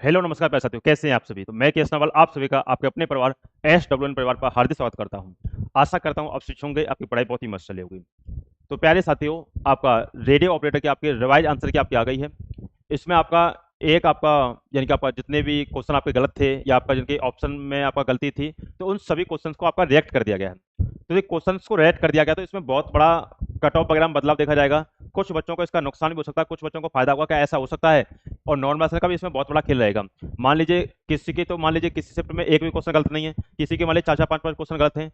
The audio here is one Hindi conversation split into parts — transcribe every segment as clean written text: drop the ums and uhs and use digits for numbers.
हेलो नमस्कार प्यारे साथियों, कैसे हैं आप सभी। तो मैं केएस नवल आप सभी का आपके अपने परिवार एसडब्ल्यूएन परिवार पर हार्दिक स्वागत करता हूं। आशा करता हूं आप स्विच होंगे, आपकी पढ़ाई बहुत ही मस्त चली होगी। तो प्यारे साथियों, आपका रेडियो ऑपरेटर की आपके रिवाइज आंसर की आपकी आ गई है। इसमें आपका एक आपका यानी कि आपका जितने भी क्वेश्चन आपके गलत थे या आपका जिनके ऑप्शन में आपका गलती थी, तो उन सभी क्वेश्चंस को आपका रिएक्ट कर दिया गया है। तो ये क्वेश्चंस को रिएक्ट कर दिया गया तो इसमें बहुत बड़ा कट ऑफ वगैरह में बदलाव देखा जाएगा। कुछ बच्चों को इसका नुकसान भी हो सकता है, कुछ बच्चों को फायदा होगा, क्या ऐसा हो सकता है। और नॉर्मल का भी इसमें बहुत बड़ा खेल रहेगा। मान लीजिए किसी शिफ्ट में एक भी क्वेश्चन गलत नहीं है, किसी के मान लीजिए चार चार पांच पांच क्वेश्चन गलत हैं।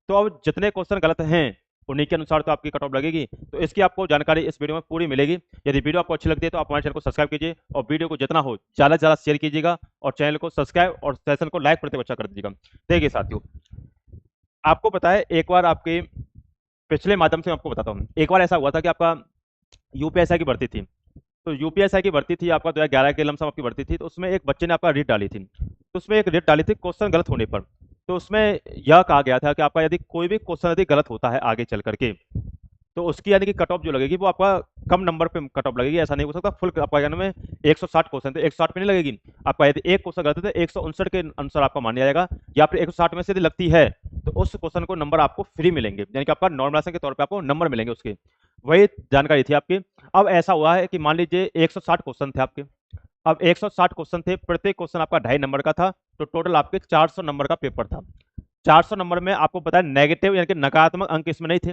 तो अब जितने क्वेश्चन गलत हैं उन्हीं के अनुसार तो आपकी कट ऑफ लगेगी। तो इसकी आपको जानकारी इस वीडियो में पूरी मिलेगी। यदि वीडियो आपको अच्छी लगती है तो आप हमारे चैनल को सब्सक्राइब कीजिए और वीडियो को जितना हो ज़्यादा से ज़्यादा शेयर कीजिएगा और चैनल को सब्सक्राइब और सेशन को लाइक करते हुए अच्छा कर दीजिएगा। देखिए साथियों, आपको पता है एक बार आपके पिछले माध्यम से मैं आपको बताता हूँ। एक बार ऐसा हुआ था कि आपका यूपीएसआई की भर्ती थी। तो यूपीएसआई की भर्ती थी आपका 2011 के लमसम आपकी भर्ती थी। तो उसमें एक बच्चे ने आपका रीट डाली थी। तो उसमें एक रीट डाली थी क्वेश्चन गलत होने पर। तो उसमें यह कहा गया था कि आपका यदि कोई भी क्वेश्चन यदि गलत होता है आगे चल करके, तो उसकी यानी कि कट ऑफ जो लगेगी वो आपका कम नंबर पे कट ऑफ लगेगी। ऐसा नहीं हो सकता फुल आपका यानी में 160 क्वेश्चन थे 160 पे नहीं लगेगी। आपका यदि एक क्वेश्चन गलत है तो 159 के अनुसार आपका मान लिया जाएगा, या फिर 160 में से यदि लगती है तो उस क्वेश्चन को नंबर आपको फ्री मिलेंगे, यानी कि आपका नॉर्मलाइजेशन के तौर पे आपको नंबर मिलेंगे उसके। वही जानकारी थी आपकी। अब ऐसा हुआ है कि मान लीजिए 160 क्वेश्चन थे आपके। अब 160 क्वेश्चन थे, प्रत्येक क्वेश्चन आपका 2.5 नंबर का था। तो टोटल आपके 400 नंबर का पेपर था। 400 नंबर में आपको पता है नेगेटिव यानी कि नकारात्मक अंक इसमें नहीं थे।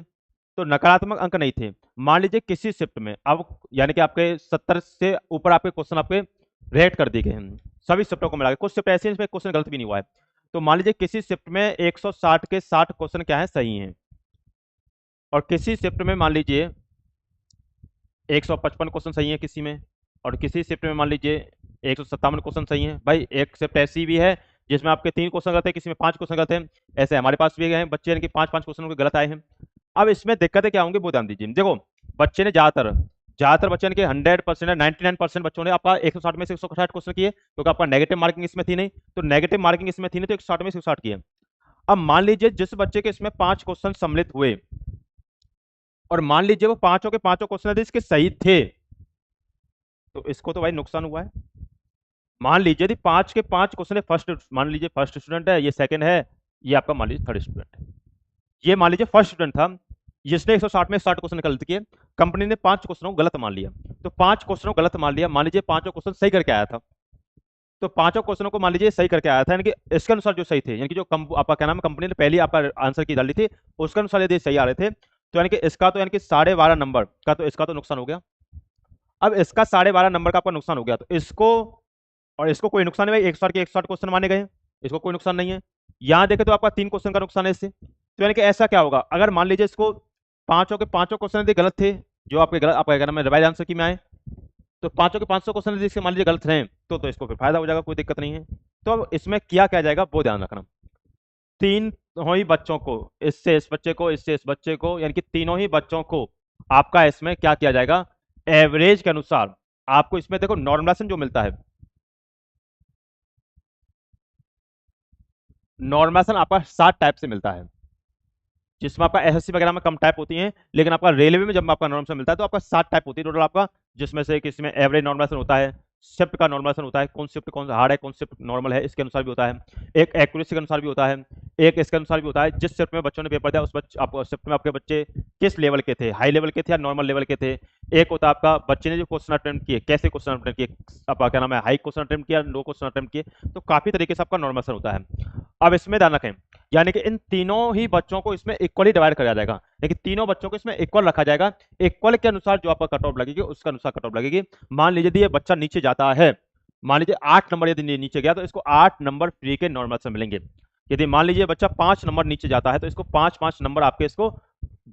तो नकारात्मक अंक नहीं थे। मान लीजिए किसी शिफ्ट में अब यानी कि आपके 70 से ऊपर आपके क्वेश्चन आपके रेट कर दिए गए हैं सभी शिफ्टों को मिला के। कुछ शिफ्ट ऐसे हैं इसमें क्वेश्चन गलत भी नहीं हुआ है। तो मान लीजिए किसी शिफ्ट में 160 के 60 क्वेश्चन क्या है सही हैं, और किसी शिफ्ट में मान लीजिए 155 क्वेश्चन सही है किसी में, और किसी शिफ्ट में मान लीजिए 157 क्वेश्चन सही है। भाई एक शिफ्ट ऐसी भी है जिसमें आपके 3 क्वेश्चन गलत है, किसी में 5 क्वेश्चन गलत है। ऐसे हमारे पास भी हैं बच्चे के 5-5 क्वेश्चन के गलत आए हैं। अब इसमें दिक्कतें क्या होंगी वो ध्यान दीजिए। देखो, बच्चे ने ज्यादातर ज्यादातर बच्चे के 100% 99% बच्चों ने आपका 160 में से 160 क्वेश्चन किए, क्योंकि आपका नेगेटिव मार्किंग इसमें थी नहीं। तो नेगेटिव मार्किंग इसमें थी नहीं तो 160 में से 160 किए। अब मान लीजिए जिस बच्चे के इसमें 5 क्वेश्चन सम्मिलित हुए, और मान लीजिए वो पांचों के पांचों क्वेश्चन यदि इसके सही थे, तो इसको तो भाई नुकसान हुआ है। मान लीजिए यदि 5 के 5 क्वेश्चन फर्स्ट, मान लीजिए फर्स्ट स्टूडेंट है, ये सेकंड है, ये आपका मान लीजिए थर्ड स्टूडेंट है। ये मान लीजिए फर्स्ट स्टूडेंट था जिसने 160 में 60 क्वेश्चन गलत किए। कंपनी ने 5 क्वेश्चनों को गलत मान लिया। तो 5 क्वेश्चनों को गलत मान लिया, मान लीजिए पांचों क्वेश्चन सही करके आया था। तो पांचों क्वेश्चनों को मान लीजिए सही करके आया था, यानी कि इसके अनुसार जो सही थे, यानी कि जो आपका क्या नाम है कंपनी ने पहले आपका आंसर की डाली थी उसके अनुसार यदि सही आ रहे थे, तो यानी कि इसका तो यानी कि 12.5 नंबर का तो इसका तो नुकसान हो गया। अब इसका 12.5 नंबर का आपका नुकसान हो गया, तो इसको और इसको कोई नुकसान नहीं भाई, 160 के 160 क्वेश्चन माने गए, इसको कोई नुकसान नहीं है। यहां देखे तो आपका 3 क्वेश्चन का नुकसान है इससे। तो यानी कि ऐसा क्या होगा, अगर मान लीजिए इसको पांचों के पांचों क्वेश्चन यदि गलत थे, जो आपके गलत आपका क्या नाम है रिवाइज आंसर की में आए, तो पांचों के 500 क्वेश्चन यदि इसके मान लीजिए गलत रहे तो इसको फिर फायदा हो जाएगा, कोई दिक्कत नहीं है। तो अब इसमें क्या जाएगा वो ध्यान रखना। तीनों ही बच्चों को, इससे इस बच्चे को, इससे इस बच्चे को, यानी कि तीनों ही बच्चों को आपका इसमें क्या किया जाएगा, एवरेज के अनुसार आपको इसमें देखो नॉर्मलाइजेशन जो मिलता है। नॉर्मलाइजेशन आपका 7 टाइप से मिलता है, जिसमें आपका एसएससी वगैरह में कम टाइप होती हैं, लेकिन आपका रेलवे में जब आपका नॉर्मलाइजेशन मिलता है तो आपका 7 टाइप होती है टोटल आपका। जिसमें से किसी में एवरेज नॉर्मलाइजेशन होता है, शिफ्ट का नॉर्मलाइजेशन होता है, कौन शिफ्ट कौन सा हार्ड है, कौन शिफ्ट नॉर्मल है, इसके अनुसार भी होता है। एक एक्यूरेसी के अनुसार भी होता है, एक इसके अनुसार भी होता है जिस शिफ्ट में बच्चों ने पेपर दिया उस शिफ्ट में आपके बच्चे किस लेवल के थे, हाई लेवल के थे या नॉर्मल लेवल के थे। एक होता है आपका बच्चे ने जो क्वेश्चन अटेम्प्ट किए कैसे क्वेश्चन अटेम्प्ट किए, आपका क्या नाम है हाई क्वेश्चन अटेम्प्ट किया, लो क्वेश्चन अटेम्प्ट किए। तो काफी तरीके से आपका नॉर्मलाइजेशन होता है। अब इसमें ध्यान रखें, यानी कि इन तीनों ही बच्चों को इसमें इक्वली डिवाइड करा जाएगा, लेकिन तीनों बच्चों को इसमें इक्वल रखा जाएगा। इक्वल के अनुसार जो आपका कट ऑफ लगेगी उसका अनुसार कट ऑफ लगेगी। मान लीजिए यदि ये बच्चा नीचे जाता है, मान लीजिए 8 नंबर यदि नीचे गया तो इसको 8 नंबर फ्री के नॉर्मल से मिलेंगे। यदि मान लीजिए बच्चा 5 नंबर नीचे जाता है तो इसको 5-5 नंबर आपके इसको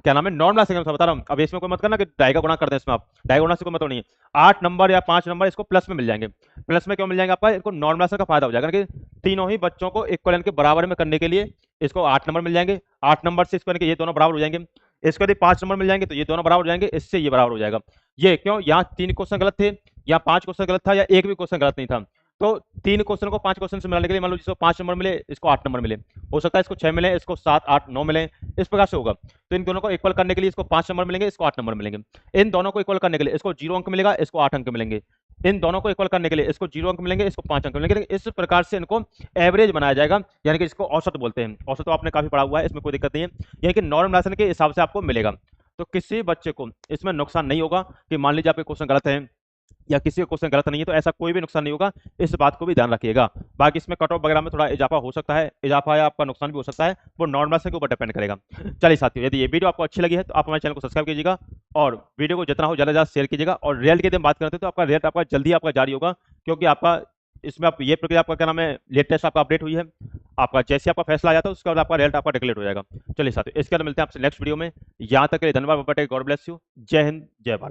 क्या नाम है नॉर्मल से बता रहा हूं। अब इसमें कोई मत करना कि डाई का गुणा कर दें, इसमें आप डाई गुणा से कोई मतलब नहीं है। 8 नंबर या 5 नंबर इसको प्लस में मिल जाएंगे। प्लस में क्यों मिल जाएंगे, आपका इनको नॉर्मलाइजेशन का फायदा हो जाएगा कि तीनों ही बच्चों को इक्वल इनके बराबर में करने के लिए इसको 8 नंबर मिल जाएंगे। 8 नंबर से इसको ये दोनों बराबर हो जाएंगे। इसको यदि 5 नंबर मिल जाएंगे तो ये दोनों बराबर हो जाएंगे, इससे ये बराबर हो जाएगा। ये क्यों, यहाँ 3 क्वेश्चन गलत थे, या 5 क्वेश्चन गलत था, या एक भी क्वेश्चन गलत नहीं था। तो 3 क्वेश्चन को 5 क्वेश्चन से मिलाने के लिए मान लो जिसको 5 नंबर मिले इसको 8 नंबर मिले, हो सकता है इसको 6 मिले, इसको 7 8 9 मिले, इस प्रकार से होगा। तो इन दोनों को इक्वल करने के लिए इसको 5 नंबर मिलेंगे, इसको 8 नंबर मिलेंगे। इन दोनों को इक्वल करने के लिए इसको 0 अंक मिलेगा, इसको 8 अंक मिलेंगे। इन दोनों को इक्वल करने के लिए इसको 0 अंक मिलेंगे, इसको 5 अंक मिलेंगे। इस प्रकार से इनको एवरेज बनाया जाएगा, यानी कि इसको औसत बोलते हैं। औसत तो आपने काफी पढ़ा हुआ है, इसमें कोई दिक्कत नहीं है, यानी कि नॉर्मलाइजेशन के हिसाब से आपको मिलेगा। तो किसी बच्चे को इसमें नुकसान नहीं होगा कि मान लीजिए आपके क्वेश्चन गलत है या किसी का क्वेश्चन गलत नहीं है, तो ऐसा कोई भी नुकसान नहीं होगा, इस बात को भी ध्यान रखिएगा। बाकी इसमें कट ऑफ वगैरह में थोड़ा इजाफा हो सकता है, इजाफा या आपका नुकसान भी हो सकता है, वो नॉर्मल से के ऊपर डिपेंड करेगा। चलिए साथियों, यदि ये वीडियो आपको अच्छी लगी है तो आप हमारे चैनल को सब्सक्राइब कीजिएगा और वीडियो को जितना हो ज़्यादा शेयर कीजिएगा। और रिजल्ट की यदि हम बात करते हैं तो आपका रिजल्ट आपका जल्दी आपका जारी होगा, क्योंकि आपका इसमें आप ये प्रक्रिया आपका क्या नाम है, लेटेस्ट आपका अपडेट हुई है। आपका जैसे आपका फैसला आ जाता है उसके बाद आपका रिजल्ट आपका डिक्लेयर हो जाएगा। चलिए साथियों, इसके बाद मिलते हैं आपसे नेक्स्ट वीडियो में। यहाँ तक के लिए धन्यवाद। God bless you. जय हिंद, जय भारत।